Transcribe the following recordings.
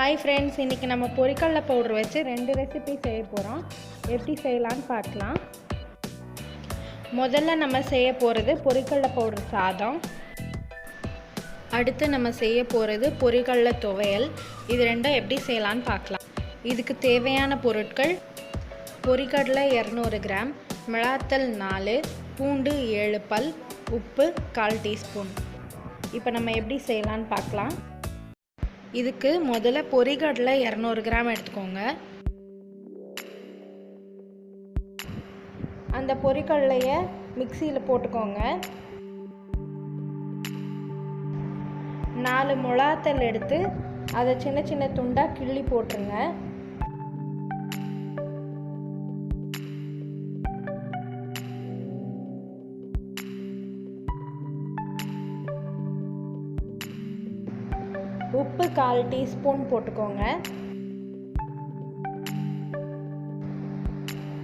Hi friends, இன்றைக்கி நம்ம பொரிக்கடலை powder வச்சு 2 ரெசிபி செய்ய போகிறோம். எப்படி செய்யலான்னு பார்க்கலாம். முதல்ல நம்ம செய்ய போகிறது பொரிக்கடலை பவுடர் சாதம். அடுத்து நம்ம செய்ய போகிறது பொரிக்கடலை துவையல். இது ரெண்டும் எப்படி செய்யலான்னு பார்க்கலாம். இதுக்கு தேவையான பொருட்கள்: பொரிக்கடலை 200 கிராம், மிளகாத்தூள் 4, பூண்டு 7 பல், உப்பு 1/4 டீஸ்பூன். இப்போ நம்ம எப்படி செய்யலான்னு பார்க்கலாம். இதுக்கு முதல்ல பொரிக்கடலை 200 கிராம் எடுத்துக்கோங்க. அந்த பொரிக்கடலையை மிக்சியில் போட்டுக்கோங்க. 4 மிளகாத்தூள் எடுத்து அதை சின்ன சின்ன துண்டாக கிள்ளி போட்டுருங்க. உப்பு 1/4 டீஸ்பூன் போட்டுக்கோங்க.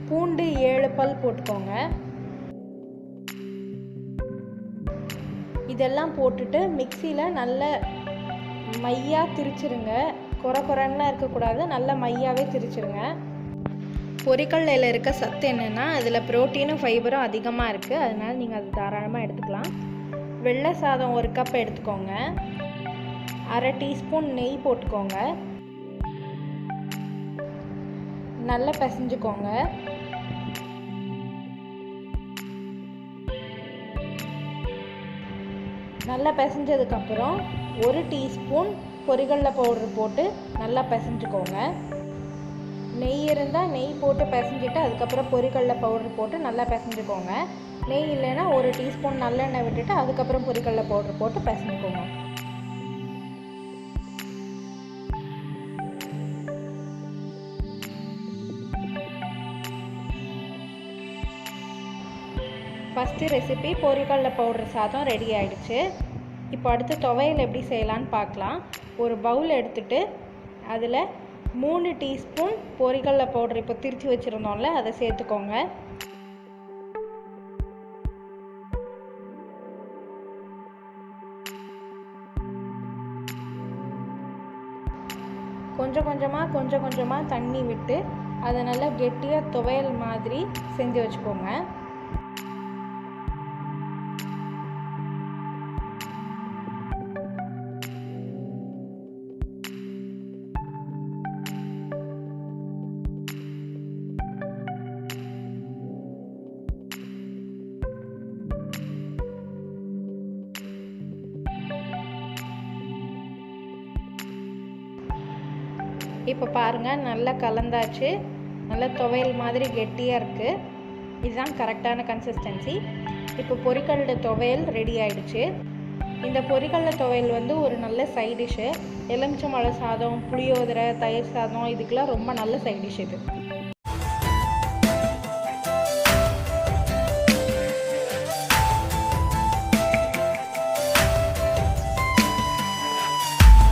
பூண்டு 7 பல் போட்டுக்கோங்க. இதெல்லாம் போட்டுட்டு மிக்சியில் நல்ல மையாக திரிச்சிருங்க. குறக்குறன்னா இருக்கக்கூடாது, நல்ல மையாகவே திரிச்சிருங்க. பொரிக்கடலையில் இருக்க சத்து என்னென்னா, அதில் ப்ரோட்டீனும் ஃபைபரும் அதிகமாக இருக்குது. அதனால் நீங்கள் அது தாராளமாக எடுத்துக்கலாம். வெள்ளை சாதம் 1 கப் எடுத்துக்கோங்க. 1/2 டீஸ்பூன் நெய் போட்டுக்கோங்க. நல்லா பிசைஞ்சுக்கோங்க. நல்லா பிசைஞ்சதுக்கப்புறம் 1 டீஸ்பூன் பொரிக்கடலை பவுடர் போட்டு நல்லா பிசைஞ்சுக்கோங்க. நெய் இருந்தால் நெய் போட்டு பிசைஞ்சிட்டு அதுக்கப்புறம் பொரிக்கடலை பவுடர் போட்டு நல்லா பிசைஞ்சுக்கோங்க. நெய் இல்லைன்னா 1 டீஸ்பூன் நல்லெண்ணெய் விட்டுட்டு அதுக்கப்புறம் பொரிக்கடலை பவுடர் போட்டு பிசைஞ்சுக்கோங்க. ஃபஸ்ட்டு ரெசிபி பொரிக்கடலை பவுடர் சாதம் ரெடி ஆகிடுச்சு. இப்போ அடுத்து துவையல் எப்படி செய்யலான்னு பார்க்கலாம். ஒரு பவுல் எடுத்துகிட்டு அதில் 3 டீஸ்பூன் பொரிக்கடலை பவுடர் இப்போ திரித்து வச்சுருந்தோம்ல அதை சேர்த்துக்கோங்க. கொஞ்சம் கொஞ்சமாக தண்ணி விட்டு அதை நல்லா கெட்டியாக துவையல் மாதிரி செஞ்சு வச்சுக்கோங்க. இப்போ பாருங்கள், நல்லா கலந்தாச்சு. நல்லா துவையல் மாதிரி கெட்டியாக இருக்குது. இதுதான் கரெக்டான கன்சிஸ்டன்சி. இப்போ பொரிக்கடலை துவையல் ரெடி ஆகிடுச்சு. இந்த பொரிக்கடலை துவையல் ஒரு நல்ல சைட் டிஷ்ஷு. எலுமிச்சம்பழ சாதம், புளியோதரை, தயிர் சாதம் இதுக்கெலாம் ரொம்ப நல்ல சைட் டிஷ் இது.